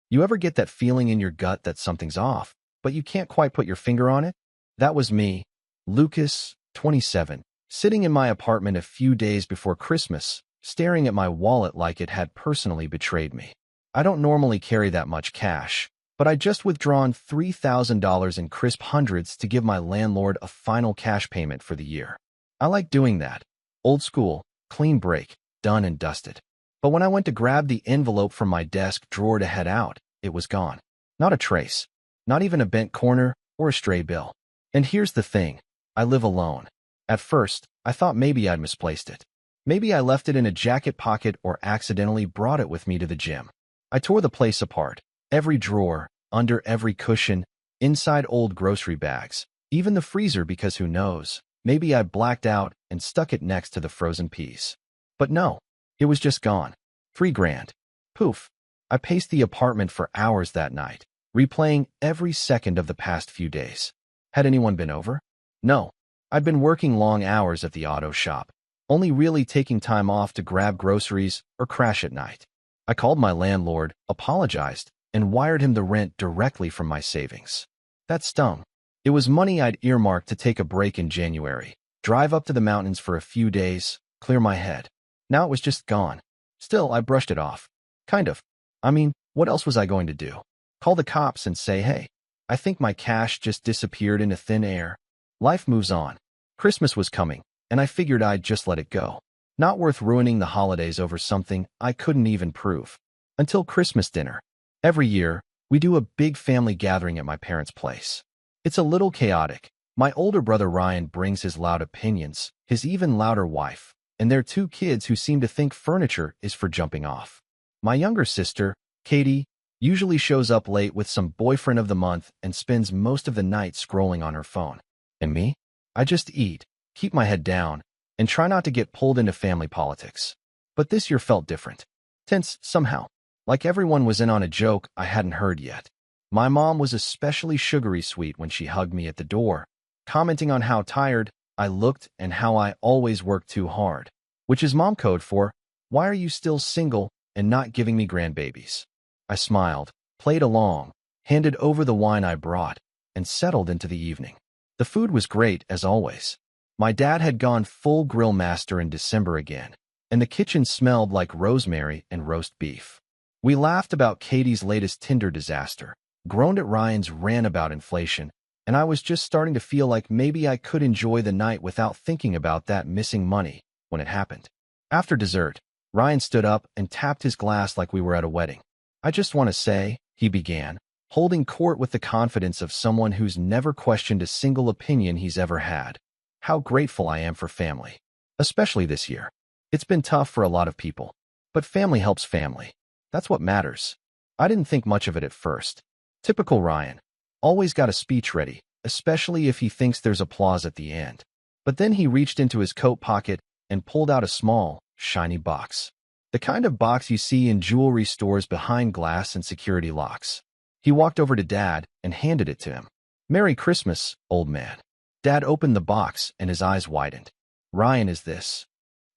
You ever get that feeling in your gut that something's off, but you can't quite put your finger on it? That was me, Lucas, 27, sitting in my apartment a few days before Christmas, staring at my wallet like it had personally betrayed me. I don't normally carry that much cash, but I'd just withdrawn $3,000 in crisp hundreds to give my landlord a final cash payment for the year. I like doing that. Old school, clean break, done and dusted. But when I went to grab the envelope from my desk drawer to head out, it was gone. Not a trace. Not even a bent corner or a stray bill. And here's the thing. I live alone. At first, I thought maybe I'd misplaced it. Maybe I left it in a jacket pocket or accidentally brought it with me to the gym. I tore the place apart. Every drawer, under every cushion, inside old grocery bags, even the freezer because who knows, maybe I blacked out and stuck it next to the frozen peas. But no, it was just gone. $3,000. Poof. I paced the apartment for hours that night, replaying every second of the past few days. Had anyone been over? No. I'd been working long hours at the auto shop, only really taking time off to grab groceries or crash at night. I called my landlord, apologized, and wired him the rent directly from my savings. That stung. It was money I'd earmarked to take a break in January, drive up to the mountains for a few days, clear my head. Now it was just gone. Still, I brushed it off. Kind of. I mean, what else was I going to do? Call the cops and say, hey, I think my cash just disappeared into thin air. Life moves on. Christmas was coming, and I figured I'd just let it go. Not worth ruining the holidays over something I couldn't even prove. Until Christmas dinner. Every year, we do a big family gathering at my parents' place. It's a little chaotic. My older brother Ryan brings his loud opinions, his even louder wife, and their 2 kids who seem to think furniture is for jumping off. My younger sister, Katie, usually shows up late with some boyfriend of the month and spends most of the night scrolling on her phone. And me? I just eat, keep my head down, and try not to get pulled into family politics. But this year felt different. Tense, somehow. Like everyone was in on a joke I hadn't heard yet. My mom was especially sugary sweet when she hugged me at the door, commenting on how tired I looked and how I always worked too hard, which is mom code for, why are you still single and not giving me grandbabies? I smiled, played along, handed over the wine I brought, and settled into the evening. The food was great, as always. My dad had gone full grill master in December again, and the kitchen smelled like rosemary and roast beef. We laughed about Katie's latest Tinder disaster, groaned at Ryan's rant about inflation, and I was just starting to feel like maybe I could enjoy the night without thinking about that missing money when it happened. After dessert, Ryan stood up and tapped his glass like we were at a wedding. I just want to say, he began, holding court with the confidence of someone who's never questioned a single opinion he's ever had, how grateful I am for family, especially this year. It's been tough for a lot of people, but family helps family. That's what matters. I didn't think much of it at first. Typical Ryan. Always got a speech ready, especially if he thinks there's applause at the end. But then he reached into his coat pocket and pulled out a small, shiny box. The kind of box you see in jewelry stores behind glass and security locks. He walked over to Dad and handed it to him. "Merry Christmas, old man." Dad opened the box and his eyes widened. "Ryan, is this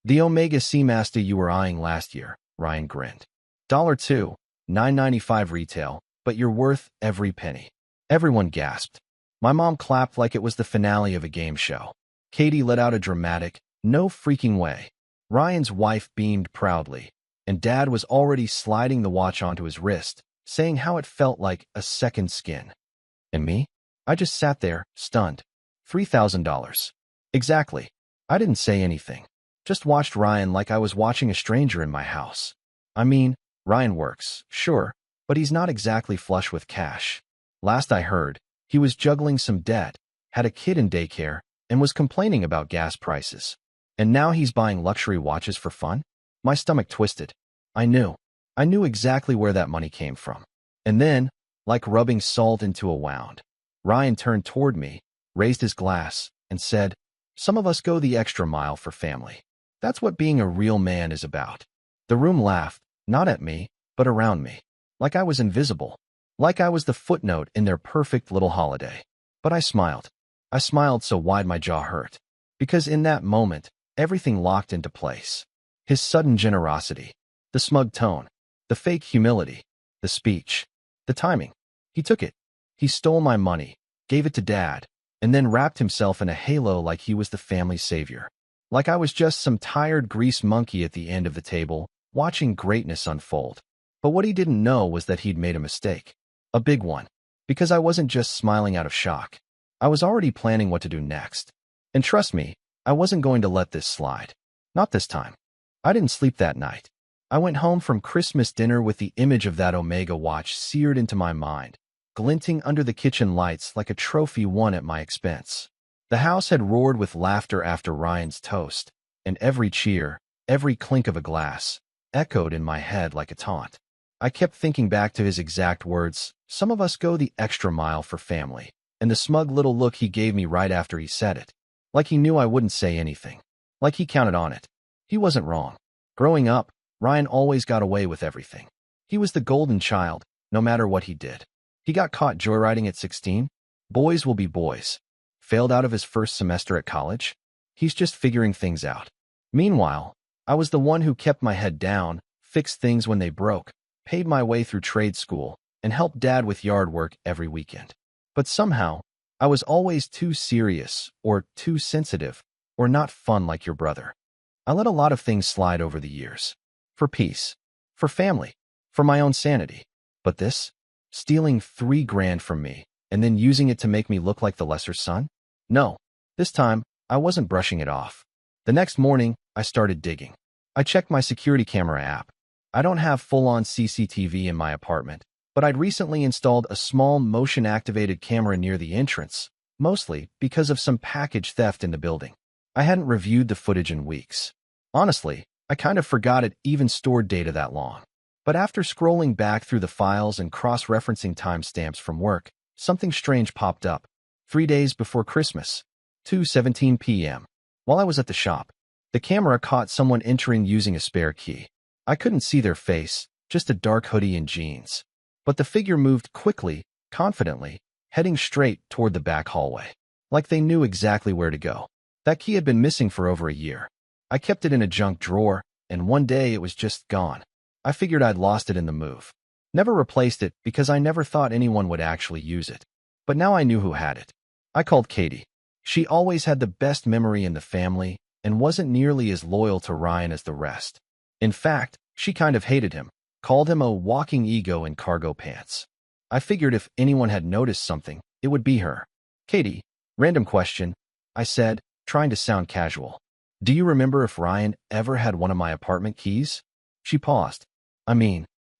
the Omega Seamaster you were eyeing last year?" Ryan grinned. $2, $9.95 retail, but you're worth every penny. Everyone gasped. My mom clapped like it was the finale of a game show. Katie let out a dramatic, "No freaking way." Ryan's wife beamed proudly, and Dad was already sliding the watch onto his wrist, saying how it felt like a second skin. And me? I just sat there, stunned. $3,000. Exactly. I didn't say anything. Just watched Ryan like I was watching a stranger in my house. I mean, Ryan works, sure, but he's not exactly flush with cash. Last I heard, he was juggling some debt, had a kid in daycare, and was complaining about gas prices. And now he's buying luxury watches for fun? My stomach twisted. I knew exactly where that money came from. And then, like rubbing salt into a wound, Ryan turned toward me, raised his glass, and said, "Some of us go the extra mile for family. That's what being a real man is about." The room laughed, not at me, but around me, like I was invisible, like I was the footnote in their perfect little holiday. But I smiled. I smiled so wide my jaw hurt, because in that moment, everything locked into place. His sudden generosity, the smug tone, the fake humility, the speech. The timing. He took it. He stole my money, gave it to Dad, and then wrapped himself in a halo like he was the family's savior. Like I was just some tired grease monkey at the end of the table, watching greatness unfold. But what he didn't know was that he'd made a mistake. A big one. Because I wasn't just smiling out of shock. I was already planning what to do next. And trust me, I wasn't going to let this slide. Not this time. I didn't sleep that night. I went home from Christmas dinner with the image of that Omega watch seared into my mind, glinting under the kitchen lights like a trophy won at my expense. The house had roared with laughter after Ryan's toast, and every cheer, every clink of a glass, echoed in my head like a taunt. I kept thinking back to his exact words, "Some of us go the extra mile for family," and the smug little look he gave me right after he said it. Like he knew I wouldn't say anything. Like he counted on it. He wasn't wrong. Growing up, Ryan always got away with everything. He was the golden child, no matter what he did. He got caught joyriding at 16. Boys will be boys. Failed out of his first semester at college. He's just figuring things out. Meanwhile, I was the one who kept my head down, fixed things when they broke, paid my way through trade school, and helped Dad with yard work every weekend. But somehow, I was always too serious, or too sensitive, or not fun like your brother. I let a lot of things slide over the years. For peace. For family. For my own sanity. But this? Stealing $3,000 from me, and then using it to make me look like the lesser son? No. This time, I wasn't brushing it off. The next morning, I started digging. I checked my security camera app. I don't have full-on CCTV in my apartment, but I'd recently installed a small motion-activated camera near the entrance, mostly because of some package theft in the building. I hadn't reviewed the footage in weeks. Honestly, I kind of forgot it even stored data that long. But after scrolling back through the files and cross-referencing timestamps from work, something strange popped up. 3 days before Christmas, 2:17 p.m. While I was at the shop, the camera caught someone entering using a spare key. I couldn't see their face, just a dark hoodie and jeans. But the figure moved quickly, confidently, heading straight toward the back hallway. Like they knew exactly where to go. That key had been missing for over a year. I kept it in a junk drawer, and one day it was just gone. I figured I'd lost it in the move. Never replaced it because I never thought anyone would actually use it. But now I knew who had it. I called Katie. She always had the best memory in the family and wasn't nearly as loyal to Ryan as the rest. In fact, she kind of hated him, called him a walking ego in cargo pants. I figured if anyone had noticed something, it would be her. "Katie, random question," I said, trying to sound casual. "Do you remember if Ryan ever had one of my apartment keys?" She paused.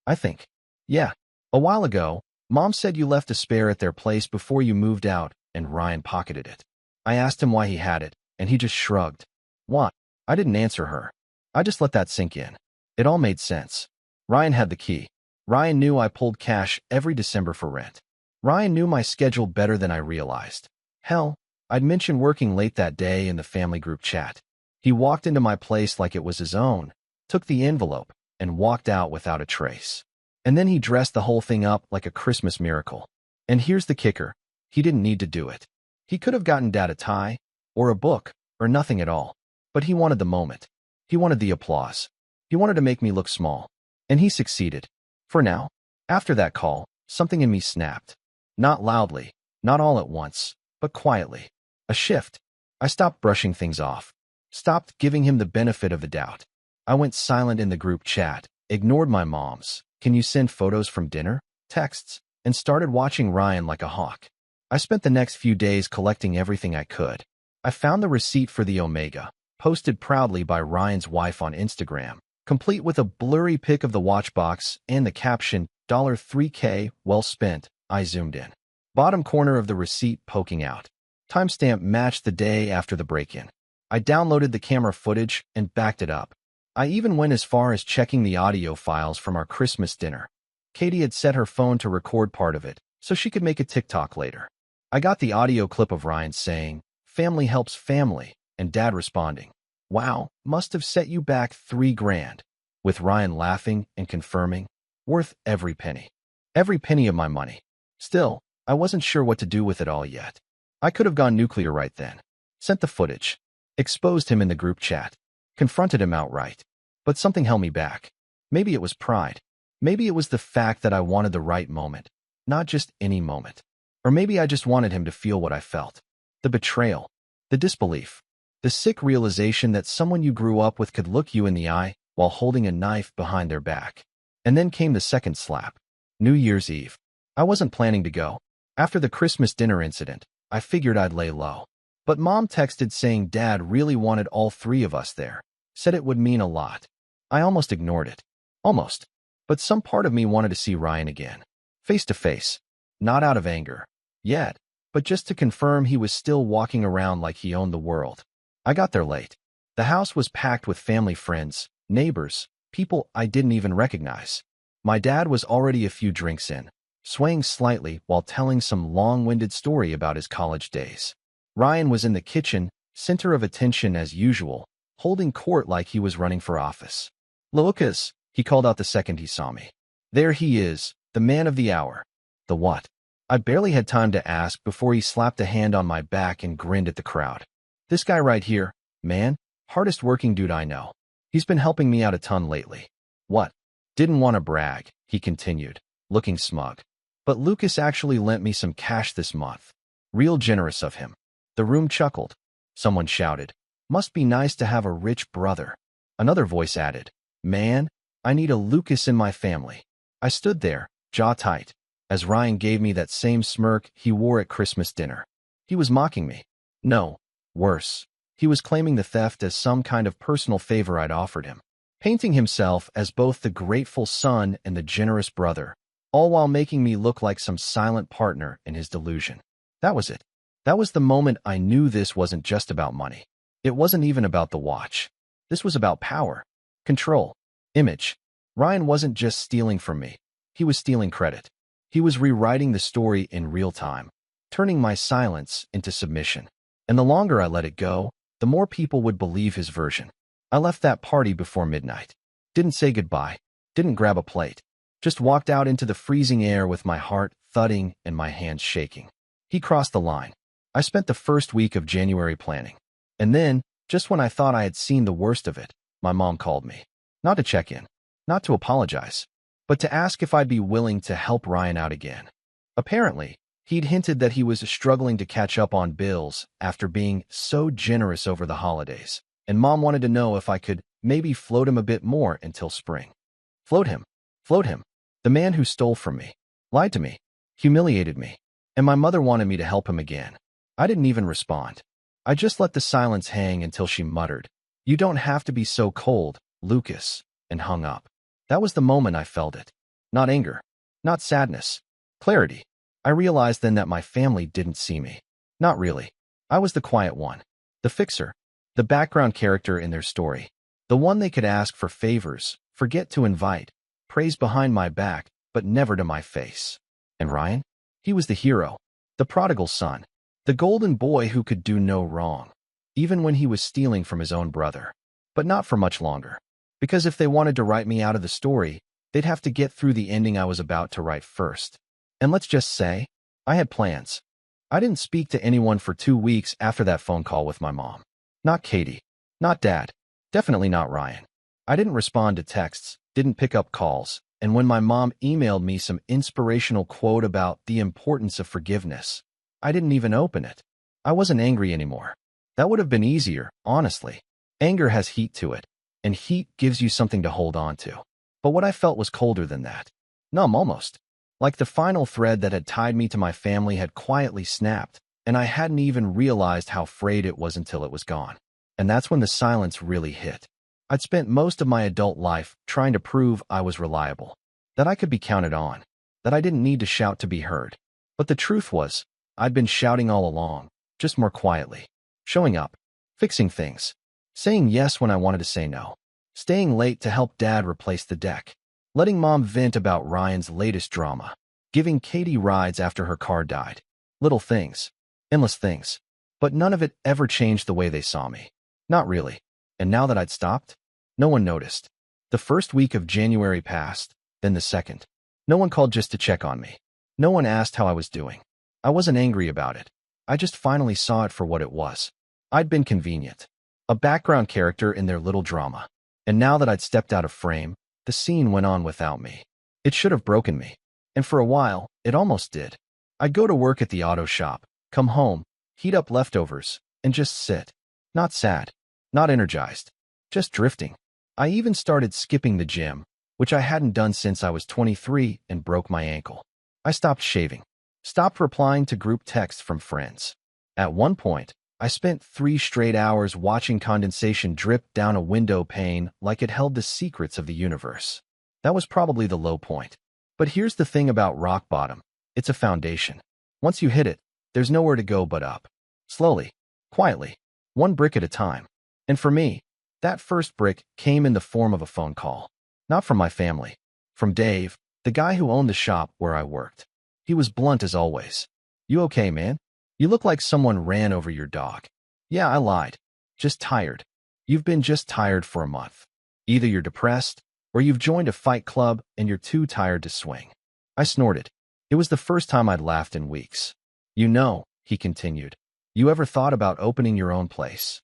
I think. "Yeah. A while ago, Mom said you left a spare at their place before you moved out, and Ryan pocketed it." I asked him why he had it, and he just shrugged. What? I didn't answer her. I just let that sink in. It all made sense. Ryan had the key. Ryan knew I pulled cash every December for rent. Ryan knew my schedule better than I realized. Hell, I'd mentioned working late that day in the family group chat. He walked into my place like it was his own, took the envelope, and walked out without a trace. And then he dressed the whole thing up like a Christmas miracle. And here's the kicker. He didn't need to do it. He could have gotten Dad a tie, or a book, or nothing at all. But he wanted the moment. He wanted the applause. He wanted to make me look small. And he succeeded. For now. After that call, something in me snapped. Not loudly, not all at once, but quietly. A shift. I stopped brushing things off. Stopped giving him the benefit of the doubt. I went silent in the group chat, ignored my mom's "Can you send photos from dinner?" texts, and started watching Ryan like a hawk. I spent the next few days collecting everything I could. I found the receipt for the Omega, posted proudly by Ryan's wife on Instagram, complete with a blurry pic of the watch box and the caption, $3K, well spent. I zoomed in. Bottom corner of the receipt poking out. Timestamp matched the day after the break-in. I downloaded the camera footage and backed it up. I even went as far as checking the audio files from our Christmas dinner. Katie had set her phone to record part of it, so she could make a TikTok later. I got the audio clip of Ryan saying, "Family helps family," and Dad responding, "Wow, must have set you back $3,000," with Ryan laughing and confirming, "Worth every penny. Every penny of my money." Still, I wasn't sure what to do with it all yet. I could have gone nuclear right then. Sent the footage. Exposed him in the group chat. Confronted him outright. But something held me back. Maybe it was pride. Maybe it was the fact that I wanted the right moment, not just any moment. Or maybe I just wanted him to feel what I felt. The betrayal, the disbelief, the sick realization that someone you grew up with could look you in the eye while holding a knife behind their back. And then came the second slap. New Year's Eve. I wasn't planning to go. After the Christmas dinner incident, I figured I'd lay low. But Mom texted saying Dad really wanted all three of us there. Said it would mean a lot. I almost ignored it. Almost. But some part of me wanted to see Ryan again. Face to face. Not out of anger. Yet. But just to confirm he was still walking around like he owned the world. I got there late. The house was packed with family friends, neighbors, people I didn't even recognize. My dad was already a few drinks in, swaying slightly while telling some long-winded story about his college days. Ryan was in the kitchen, center of attention as usual, holding court like he was running for office. "Lucas," he called out the second he saw me. "There he is, the man of the hour." The what? I barely had time to ask before he slapped a hand on my back and grinned at the crowd. "This guy right here, man, hardest working dude I know. He's been helping me out a ton lately." "What?" "Didn't want to brag," he continued, looking smug. "But Lucas actually lent me some cash this month. Real generous of him." The room chuckled. Someone shouted, "Must be nice to have a rich brother." Another voice added, "Man, I need a Lucas in my family." I stood there, jaw tight, as Ryan gave me that same smirk he wore at Christmas dinner. He was mocking me. No, worse. He was claiming the theft as some kind of personal favor I'd offered him, painting himself as both the grateful son and the generous brother, all while making me look like some silent partner in his delusion. That was it. That was the moment I knew this wasn't just about money. It wasn't even about the watch. This was about power, control, image. Ryan wasn't just stealing from me. He was stealing credit. He was rewriting the story in real time, turning my silence into submission. And the longer I let it go, the more people would believe his version. I left that party before midnight. Didn't say goodbye. Didn't grab a plate. Just walked out into the freezing air with my heart thudding and my hands shaking. He crossed the line. I spent the first week of January planning. And then, just when I thought I had seen the worst of it, my mom called me. Not to check in. Not to apologize. But to ask if I'd be willing to help Ryan out again. Apparently, he'd hinted that he was struggling to catch up on bills after being so generous over the holidays, and Mom wanted to know if I could maybe float him a bit more until spring. Float him. Float him. The man who stole from me, lied to me, humiliated me, and my mother wanted me to help him again. I didn't even respond. I just let the silence hang until she muttered, "You don't have to be so cold, Lucas," and hung up. That was the moment I felt it. Not anger. Not sadness. Clarity. I realized then that my family didn't see me. Not really. I was the quiet one. The fixer. The background character in their story. The one they could ask for favors, forget to invite, praise behind my back, but never to my face. And Ryan? He was the hero. The prodigal son. The golden boy who could do no wrong. Even when he was stealing from his own brother. But not for much longer. Because if they wanted to write me out of the story, they'd have to get through the ending I was about to write first. And let's just say, I had plans. I didn't speak to anyone for 2 weeks after that phone call with my mom. Not Katie. Not Dad. Definitely not Ryan. I didn't respond to texts, didn't pick up calls, and when my mom emailed me some inspirational quote about the importance of forgiveness, I didn't even open it. I wasn't angry anymore. That would have been easier, honestly. Anger has heat to it. And heat gives you something to hold on to. But what I felt was colder than that. Numb almost. Like the final thread that had tied me to my family had quietly snapped, and I hadn't even realized how frayed it was until it was gone. And that's when the silence really hit. I'd spent most of my adult life trying to prove I was reliable, that I could be counted on, that I didn't need to shout to be heard. But the truth was, I'd been shouting all along, just more quietly. Showing up. Fixing things. Saying yes when I wanted to say no. Staying late to help Dad replace the deck. Letting Mom vent about Ryan's latest drama. Giving Katie rides after her car died. Little things. Endless things. But none of it ever changed the way they saw me. Not really. And now that I'd stopped, no one noticed. The first week of January passed, then the second. No one called just to check on me. No one asked how I was doing. I wasn't angry about it. I just finally saw it for what it was. I'd been convenient. A background character in their little drama. And now that I'd stepped out of frame, the scene went on without me. It should have broken me. And for a while, it almost did. I'd go to work at the auto shop, come home, heat up leftovers, and just sit. Not sad, not energized, just drifting. I even started skipping the gym, which I hadn't done since I was 23 and broke my ankle. I stopped shaving, stopped replying to group texts from friends. At one point, I spent 3 straight hours watching condensation drip down a window pane like it held the secrets of the universe. That was probably the low point. But here's the thing about rock bottom. It's a foundation. Once you hit it, there's nowhere to go but up. Slowly, quietly, one brick at a time. And for me, that first brick came in the form of a phone call. Not from my family. From Dave, the guy who owned the shop where I worked. He was blunt as always. "You okay, man? You look like someone ran over your dog." "Yeah, I lied. Just tired." "You've been just tired for a month. Either you're depressed, or you've joined a fight club and you're too tired to swing." I snorted. It was the first time I'd laughed in weeks. "You know," he continued, "you ever thought about opening your own place?"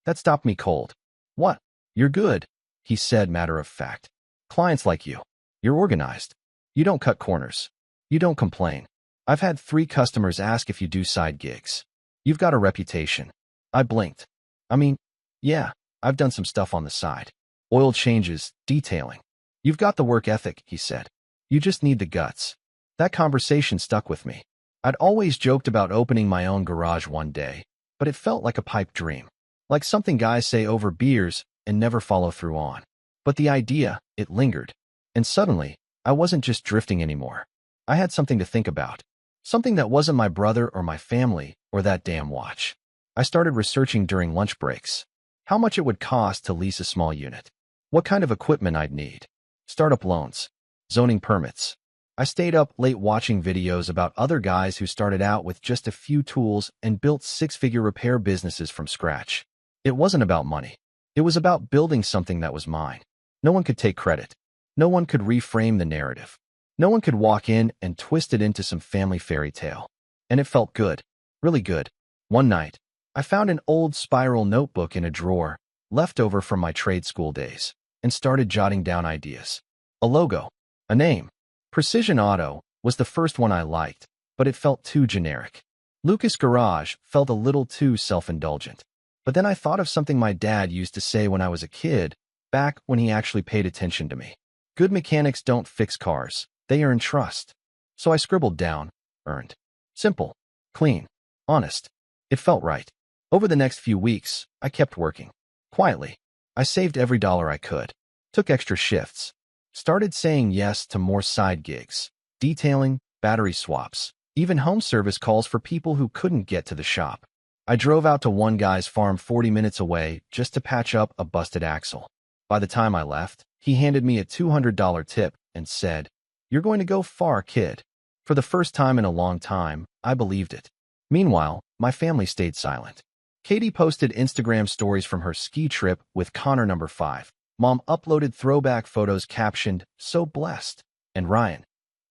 That stopped me cold. "What? You're good," he said, matter of fact. "Clients like you. You're organized. You don't cut corners. You don't complain. I've had 3 customers ask if you do side gigs. You've got a reputation." I blinked. "I mean, yeah, I've done some stuff on the side. Oil changes, detailing." "You've got the work ethic," he said. "You just need the guts." That conversation stuck with me. I'd always joked about opening my own garage one day, but it felt like a pipe dream. Like something guys say over beers and never follow through on. But the idea, it lingered. And suddenly, I wasn't just drifting anymore. I had something to think about. Something that wasn't my brother or my family or that damn watch. I started researching during lunch breaks. How much it would cost to lease a small unit. What kind of equipment I'd need. Startup loans. Zoning permits. I stayed up late watching videos about other guys who started out with just a few tools and built 6-figure repair businesses from scratch. It wasn't about money. It was about building something that was mine. No one could take credit. No one could reframe the narrative. No one could walk in and twist it into some family fairy tale. And it felt good. Really good. One night, I found an old spiral notebook in a drawer, left over from my trade school days, and started jotting down ideas. A logo. A name. Precision Auto was the first one I liked, but it felt too generic. Lucas Garage felt a little too self-indulgent. But then I thought of something my dad used to say when I was a kid, back when he actually paid attention to me. Good mechanics don't fix cars, they earn trust. So I scribbled down, earned. Simple, clean, honest. It felt right. Over the next few weeks, I kept working. Quietly. I saved every dollar I could. Took extra shifts. Started saying yes to more side gigs. Detailing, battery swaps, even home service calls for people who couldn't get to the shop. I drove out to one guy's farm 40 minutes away just to patch up a busted axle. By the time I left, he handed me a $200 tip and said, "You're going to go far, kid." For the first time in a long time, I believed it. Meanwhile, my family stayed silent. Katie posted Instagram stories from her ski trip with Connor number 5. Mom uploaded throwback photos captioned, "So blessed." And Ryan?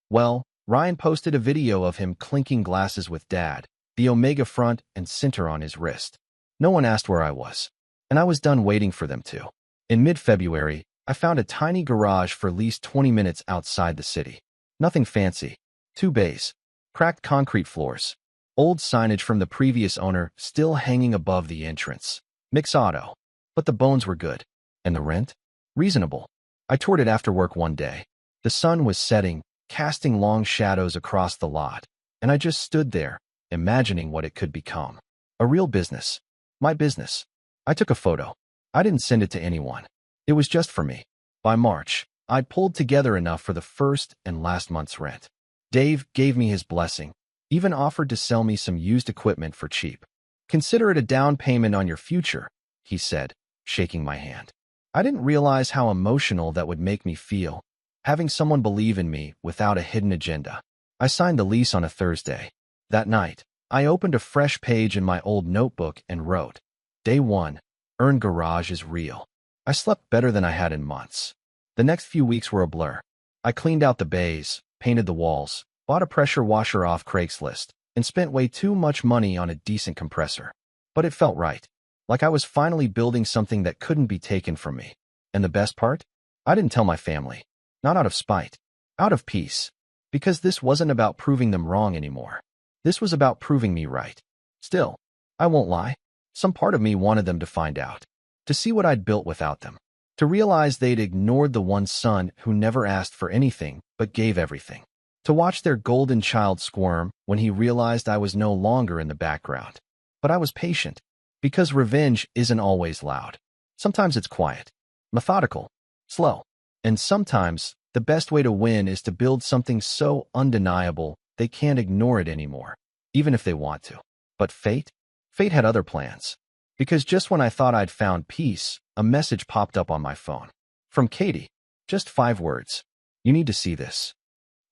Well, Ryan posted a video of him clinking glasses with Dad, the Omega front and center on his wrist. No one asked where I was, and I was done waiting for them to. In mid-February, I found a tiny garage for lease 20 minutes outside the city. Nothing fancy. 2 bays. Cracked concrete floors. Old signage from the previous owner still hanging above the entrance. Mix auto. But the bones were good. And the rent? Reasonable. I toured it after work one day. The sun was setting, casting long shadows across the lot, and I just stood there, imagining what it could become. A real business. My business. I took a photo. I didn't send it to anyone. It was just for me. By March, I'd pulled together enough for the first and last month's rent. Dave gave me his blessing, even offered to sell me some used equipment for cheap. "Consider it a down payment on your future," he said, shaking my hand. I didn't realize how emotional that would make me feel, having someone believe in me without a hidden agenda. I signed the lease on a Thursday. That night, I opened a fresh page in my old notebook and wrote, "Day 1, Earn Garage is real." I slept better than I had in months. The next few weeks were a blur. I cleaned out the bays, painted the walls, bought a pressure washer off Craigslist, and spent way too much money on a decent compressor. But it felt right. Like I was finally building something that couldn't be taken from me. And the best part? I didn't tell my family. Not out of spite. Out of peace. Because this wasn't about proving them wrong anymore. This was about proving me right. Still, I won't lie. Some part of me wanted them to find out. To see what I'd built without them. To realize they'd ignored the one son who never asked for anything but gave everything. To watch their golden child squirm when he realized I was no longer in the background. But I was patient. Because revenge isn't always loud. Sometimes it's quiet, methodical, slow. And sometimes, the best way to win is to build something so undeniable they can't ignore it anymore, even if they want to. But fate? Fate had other plans. Because just when I thought I'd found peace, a message popped up on my phone. From Katie. Just 5 words. You need to see this.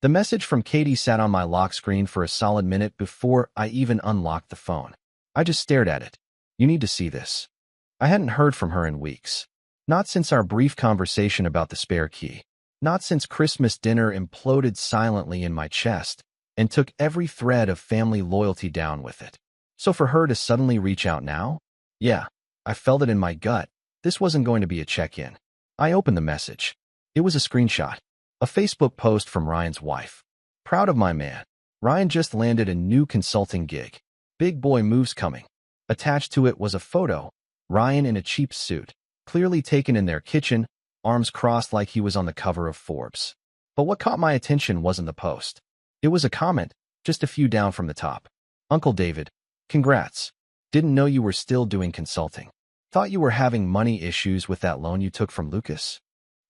The message from Katie sat on my lock screen for a solid minute before I even unlocked the phone. I just stared at it. You need to see this. I hadn't heard from her in weeks. Not since our brief conversation about the spare key. Not since Christmas dinner imploded silently in my chest and took every thread of family loyalty down with it. So for her to suddenly reach out now? Yeah, I felt it in my gut. This wasn't going to be a check-in. I opened the message. It was a screenshot. A Facebook post from Ryan's wife. Proud of my man. Ryan just landed a new consulting gig. Big boy moves coming. Attached to it was a photo. Ryan in a cheap suit. Clearly taken in their kitchen, arms crossed like he was on the cover of Forbes. But what caught my attention wasn't the post. It was a comment, just a few down from the top. Uncle David, congrats. Didn't know you were still doing consulting. Thought you were having money issues with that loan you took from Lucas.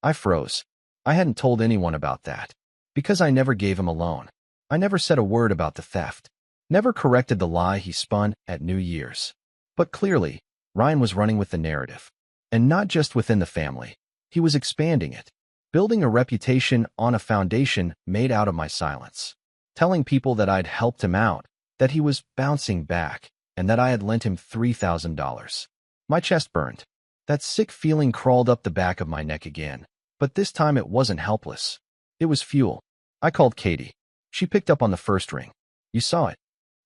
I froze. I hadn't told anyone about that. Because I never gave him a loan. I never said a word about the theft. Never corrected the lie he spun at New Year's. But clearly, Ryan was running with the narrative. And not just within the family. He was expanding it. Building a reputation on a foundation made out of my silence. Telling people that I'd helped him out, that he was bouncing back, and that I had lent him $3,000. My chest burned. That sick feeling crawled up the back of my neck again. But this time it wasn't helpless. It was fuel. I called Katie. She picked up on the first ring. You saw it.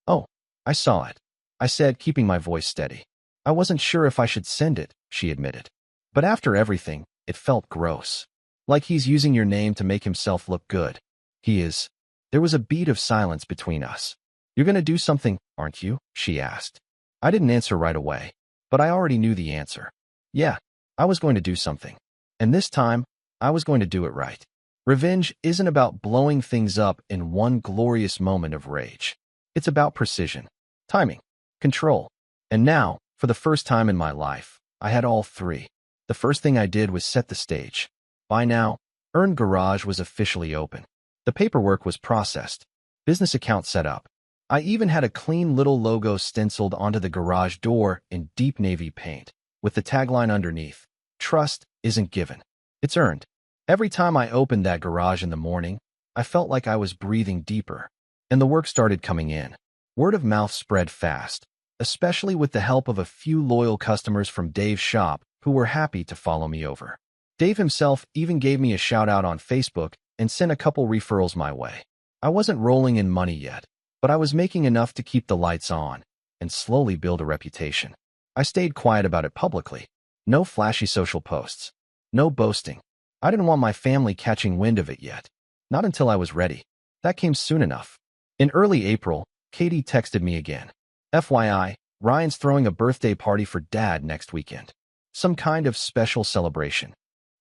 Oh, I saw it. I said, keeping my voice steady. I wasn't sure if I should send it, she admitted. But after everything, it felt gross. Like he's using your name to make himself look good. He is. There was a beat of silence between us. You're gonna do something, aren't you? She asked. I didn't answer right away. But I already knew the answer. Yeah, I was going to do something. And this time, I was going to do it right. Revenge isn't about blowing things up in one glorious moment of rage. It's about precision, timing, control. And now, for the first time in my life, I had all 3. The first thing I did was set the stage. By now, Earned Garage was officially open. The paperwork was processed. Business account set up. I even had a clean little logo stenciled onto the garage door in deep navy paint, with the tagline underneath, "Trust isn't given. It's earned." Every time I opened that garage in the morning, I felt like I was breathing deeper. And the work started coming in. Word of mouth spread fast, especially with the help of a few loyal customers from Dave's shop who were happy to follow me over. Dave himself even gave me a shout out on Facebook and sent a couple referrals my way. I wasn't rolling in money yet, but I was making enough to keep the lights on and slowly build a reputation. I stayed quiet about it publicly. No flashy social posts. No boasting. I didn't want my family catching wind of it yet. Not until I was ready. That came soon enough. In early April, Katie texted me again. FYI, Ryan's throwing a birthday party for Dad next weekend. Some kind of special celebration.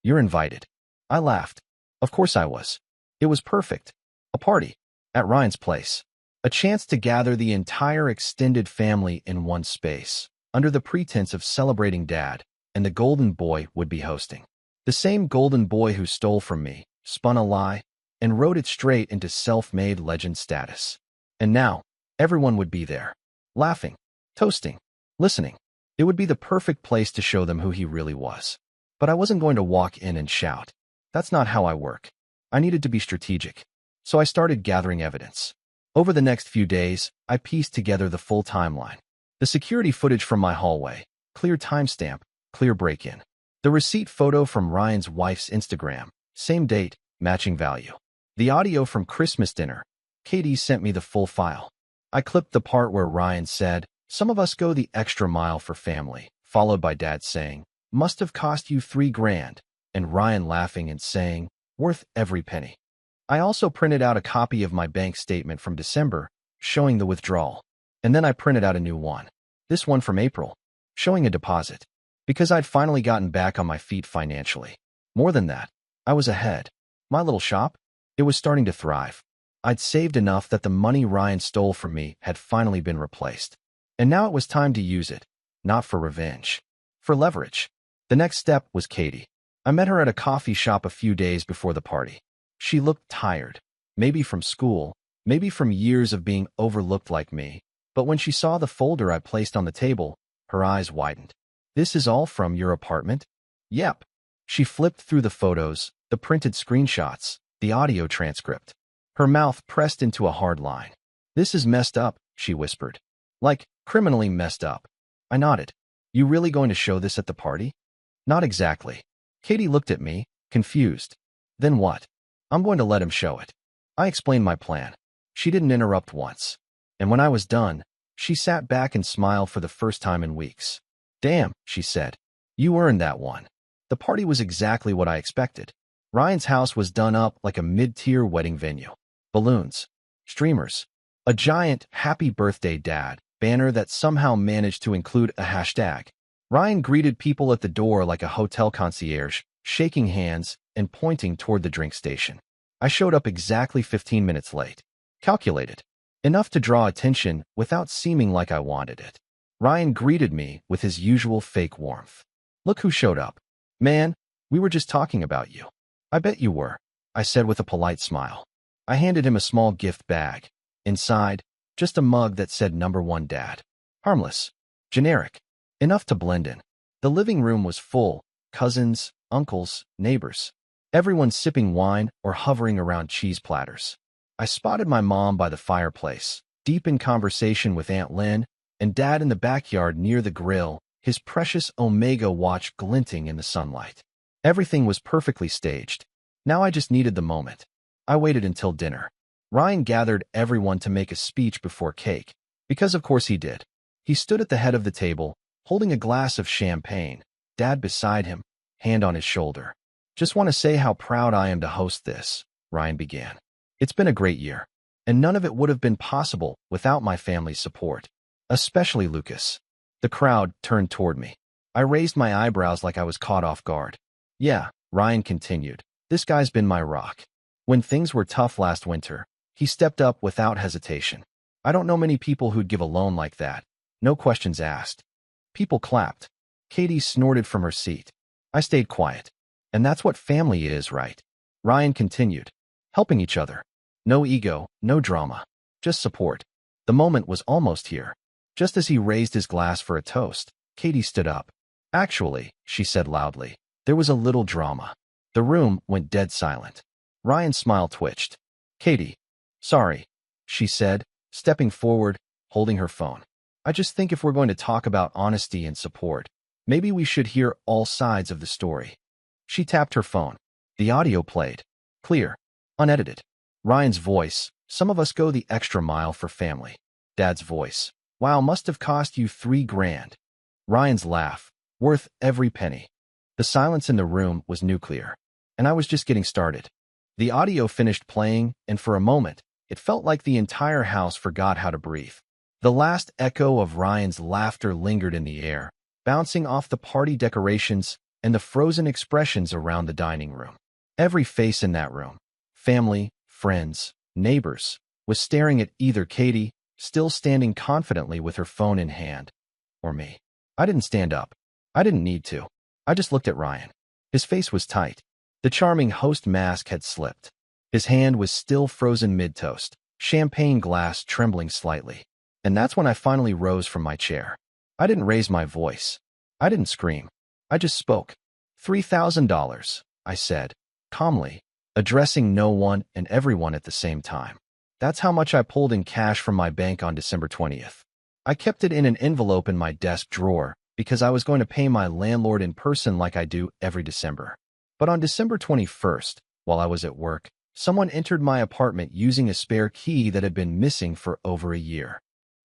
You're invited. I laughed. Of course I was. It was perfect. A party. At Ryan's place. A chance to gather the entire extended family in one space, under the pretense of celebrating Dad, and the golden boy would be hosting. The same golden boy who stole from me, spun a lie, and wrote it straight into self-made legend status. And now, everyone would be there. Laughing, toasting, listening. It would be the perfect place to show them who he really was. But I wasn't going to walk in and shout. That's not how I work. I needed to be strategic. So I started gathering evidence. Over the next few days, I pieced together the full timeline. The security footage from my hallway, clear timestamp, clear break-in. The receipt photo from Ryan's wife's Instagram, same date, matching value. The audio from Christmas dinner. Katie sent me the full file. I clipped the part where Ryan said, "Some of us go the extra mile for family," followed by Dad saying, "Must have cost you $3 grand," and Ryan laughing and saying, "Worth every penny." I also printed out a copy of my bank statement from December, showing the withdrawal. And then I printed out a new one. This one from April, showing a deposit. Because I'd finally gotten back on my feet financially. More than that, I was ahead. My little shop? It was starting to thrive. I'd saved enough that the money Ryan stole from me had finally been replaced. And now it was time to use it. Not for revenge. For leverage. The next step was Katie. I met her at a coffee shop a few days before the party. She looked tired. Maybe from school, maybe from years of being overlooked like me. But when she saw the folder I placed on the table, her eyes widened. "This is all from your apartment?" "Yep." She flipped through the photos, the printed screenshots, the audio transcript. Her mouth pressed into a hard line. "This is messed up," she whispered. "Like, criminally messed up." I nodded. "You really going to show this at the party?" "Not exactly." Katie looked at me, confused. "Then what?" "I'm going to let him show it." I explained my plan. She didn't interrupt once. And when I was done, she sat back and smiled for the first time in weeks. "Damn," she said. "You earned that one." The party was exactly what I expected. Ryan's house was done up like a mid-tier wedding venue. Balloons, streamers, a giant "Happy Birthday, Dad" banner that somehow managed to include a hashtag. Ryan greeted people at the door like a hotel concierge, shaking hands and pointing toward the drink station. I showed up exactly 15 minutes late. Calculated. Enough to draw attention without seeming like I wanted it. Ryan greeted me with his usual fake warmth. "Look who showed up. Man, we were just talking about you." "I bet you were," I said with a polite smile. I handed him a small gift bag. Inside, just a mug that said #1 Dad. Harmless. Generic. Enough to blend in. The living room was full. Cousins, uncles, neighbors. Everyone sipping wine or hovering around cheese platters. I spotted my mom by the fireplace, deep in conversation with Aunt Lynn, and Dad in the backyard near the grill, his precious Omega watch glinting in the sunlight. Everything was perfectly staged. Now I just needed the moment. I waited until dinner. Ryan gathered everyone to make a speech before cake, because of course he did. He stood at the head of the table, holding a glass of champagne, Dad beside him, hand on his shoulder. "Just want to say how proud I am to host this," Ryan began. "It's been a great year, and none of it would have been possible without my family's support. Especially Lucas." The crowd turned toward me. I raised my eyebrows like I was caught off guard. "Yeah," Ryan continued, "this guy's been my rock. When things were tough last winter, he stepped up without hesitation. I don't know many people who'd give a loan like that. No questions asked." People clapped. Katie snorted from her seat. I stayed quiet. "And that's what family is, right?" Ryan continued. "Helping each other. No ego, no drama. Just support." The moment was almost here. Just as he raised his glass for a toast, Katie stood up. "Actually," she said loudly, "there was a little drama." The room went dead silent. Ryan's smile twitched. "Katie, sorry," she said, stepping forward, holding her phone. "I just think if we're going to talk about honesty and support, maybe we should hear all sides of the story." She tapped her phone. The audio played. Clear. Unedited. Ryan's voice. "Some of us go the extra mile for family." Dad's voice. "Wow, must have cost you $3,000. Ryan's laugh. "Worth every penny." The silence in the room was nuclear, and I was just getting started. The audio finished playing, and for a moment, it felt like the entire house forgot how to breathe. The last echo of Ryan's laughter lingered in the air, bouncing off the party decorations and the frozen expressions around the dining room. Every face in that room, family, friends, neighbors, was staring at either Katie, still standing confidently with her phone in hand, or me. I didn't stand up. I didn't need to. I just looked at Ryan. His face was tight. The charming host mask had slipped. His hand was still frozen mid-toast, champagne glass trembling slightly. And that's when I finally rose from my chair. I didn't raise my voice. I didn't scream. I just spoke. $3,000, I said, calmly, addressing no one and everyone at the same time. That's how much I pulled in cash from my bank on December 20th. I kept it in an envelope in my desk drawer because I was going to pay my landlord in person like I do every December. But on December 21st, while I was at work, someone entered my apartment using a spare key that had been missing for over a year.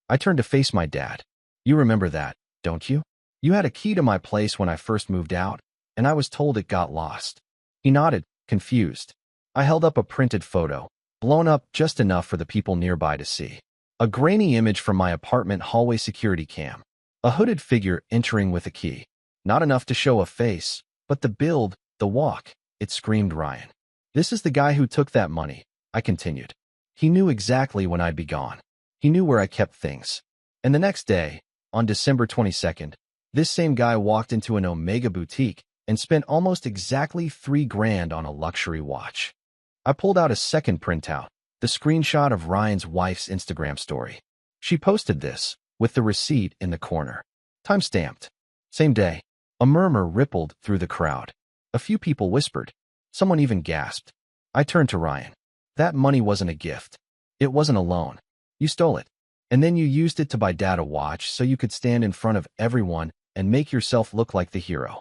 I turned to face my dad. "You remember that, don't you? You had a key to my place when I first moved out, and I was told it got lost." He nodded, confused. I held up a printed photo, blown up just enough for the people nearby to see. A grainy image from my apartment hallway security cam. A hooded figure entering with a key. Not enough to show a face, but the build, the walk. It screamed Ryan. This is the guy who took that money, I continued. He knew exactly when I'd be gone. He knew where I kept things. And the next day, on December 22nd, this same guy walked into an Omega boutique and spent almost exactly $3,000 on a luxury watch. I pulled out a second printout, the screenshot of Ryan's wife's Instagram story. She posted this, with the receipt in the corner. Time-stamped. Same day. A murmur rippled through the crowd. A few people whispered. Someone even gasped. I turned to Ryan. That money wasn't a gift. It wasn't a loan. You stole it. And then you used it to buy Dad a watch so you could stand in front of everyone and make yourself look like the hero.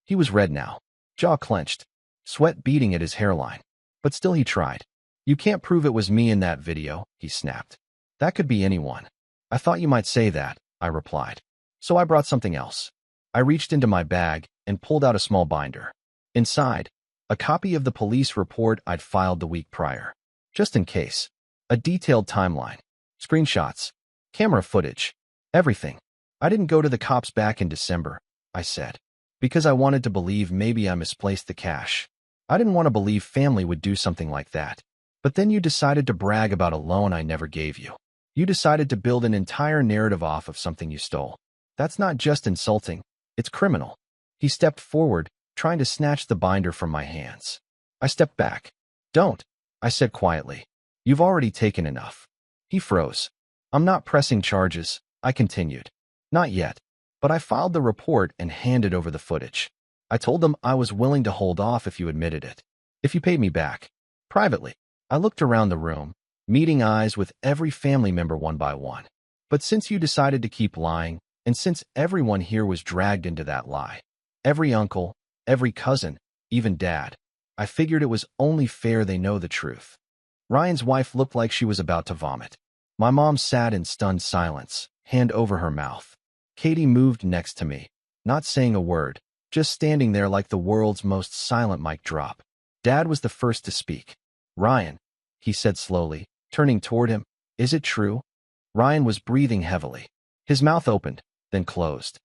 He was red now, jaw clenched, sweat beading at his hairline. But still he tried. You can't prove it was me in that video, he snapped. That could be anyone. I thought you might say that, I replied. So I brought something else. I reached into my bag and pulled out a small binder. Inside, a copy of the police report I'd filed the week prior. Just in case. A detailed timeline. Screenshots. Camera footage. Everything. I didn't go to the cops back in December, I said. Because I wanted to believe maybe I misplaced the cash. I didn't want to believe family would do something like that. But then you decided to brag about a loan I never gave you. You decided to build an entire narrative off of something you stole. That's not just insulting. It's criminal. He stepped forward, trying to snatch the binder from my hands. I stepped back. Don't, I said quietly. You've already taken enough. He froze. I'm not pressing charges, I continued. Not yet. But I filed the report and handed over the footage. I told them I was willing to hold off if you admitted it. If you paid me back. Privately. I looked around the room, meeting eyes with every family member one by one. But since you decided to keep lying, and since everyone here was dragged into that lie, every uncle, every cousin, even Dad, I figured it was only fair they know the truth. Ryan's wife looked like she was about to vomit. My mom sat in stunned silence, hand over her mouth. Katie moved next to me, not saying a word, just standing there like the world's most silent mic drop. Dad was the first to speak. Ryan, he said slowly, turning toward him, is it true? Ryan was breathing heavily. His mouth opened, then closed.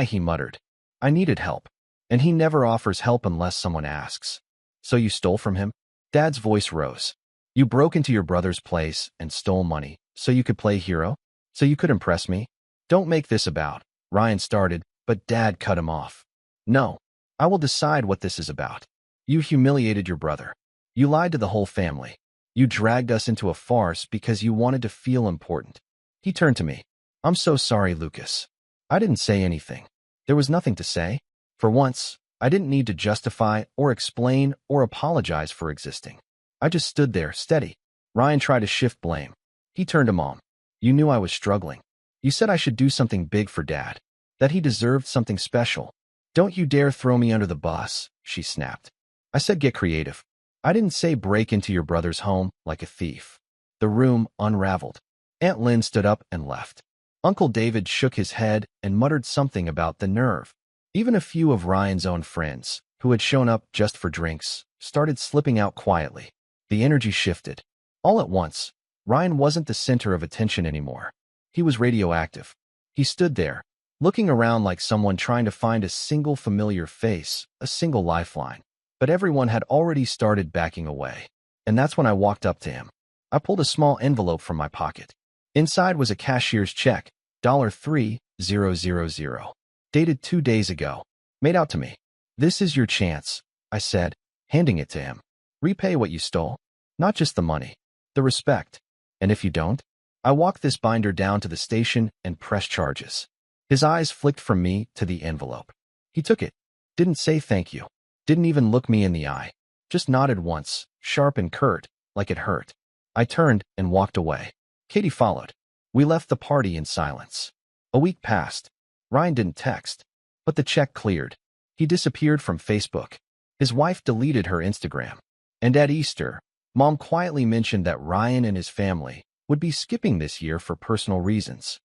He muttered. I needed help. And he never offers help unless someone asks. So you stole from him? Dad's voice rose. You broke into your brother's place and stole money, so you could play hero? So you could impress me? Don't make this about, Ryan started, but Dad cut him off. No, I will decide what this is about. You humiliated your brother. You lied to the whole family. You dragged us into a farce because you wanted to feel important. He turned to me. I'm so sorry, Lucas. I didn't say anything. There was nothing to say. For once, I didn't need to justify or explain or apologize for existing. I just stood there, steady. Ryan tried to shift blame. He turned to Mom. You knew I was struggling. You said I should do something big for Dad. That he deserved something special. Don't you dare throw me under the bus, she snapped. I said get creative. I didn't say break into your brother's home like a thief. The room unraveled. Aunt Lynn stood up and left. Uncle David shook his head and muttered something about the nerve. Even a few of Ryan's own friends, who had shown up just for drinks, started slipping out quietly. The energy shifted. All at once, Ryan wasn't the center of attention anymore. He was radioactive. He stood there, looking around like someone trying to find a single familiar face, a single lifeline. But everyone had already started backing away. And that's when I walked up to him. I pulled a small envelope from my pocket. Inside was a cashier's check, $3,000, dated 2 days ago, made out to me. This is your chance, I said, handing it to him. Repay what you stole. Not just the money, the respect. And if you don't, I walked this binder down to the station and pressed charges. His eyes flicked from me to the envelope. He took it, didn't say thank you. Didn't even look me in the eye. Just nodded once, sharp and curt, like it hurt. I turned and walked away. Katie followed. We left the party in silence. A week passed. Ryan didn't text. But the check cleared. He disappeared from Facebook. His wife deleted her Instagram. And at Easter, Mom quietly mentioned that Ryan and his family would be skipping this year for personal reasons.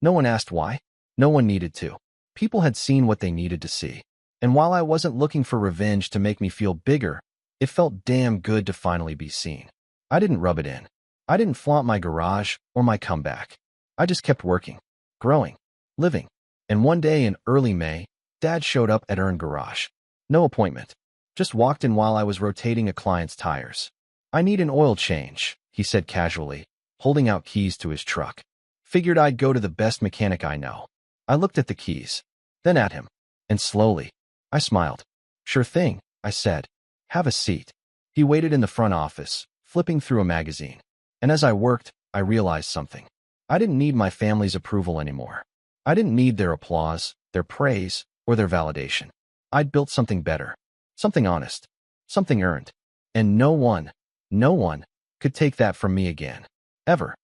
No one asked why. No one needed to. People had seen what they needed to see. And while I wasn't looking for revenge to make me feel bigger, It felt damn good to finally be seen. I didn't rub it in. I didn't flaunt my garage or my comeback. I just kept working, growing, living. And one day in early May, Dad showed up at Earn Garage. No appointment. Just walked in while I was rotating a client's tires. "I need an oil change," he said casually, holding out keys to his truck. Figured I'd go to the best mechanic I know. I looked at the keys, then at him, and slowly, I smiled. "Sure thing," I said. "Have a seat." He waited in the front office, flipping through a magazine. And as I worked, I realized something. I didn't need my family's approval anymore. I didn't need their applause, their praise, or their validation. I'd built something better, something honest, something earned. And no one could take that from me again. Ever.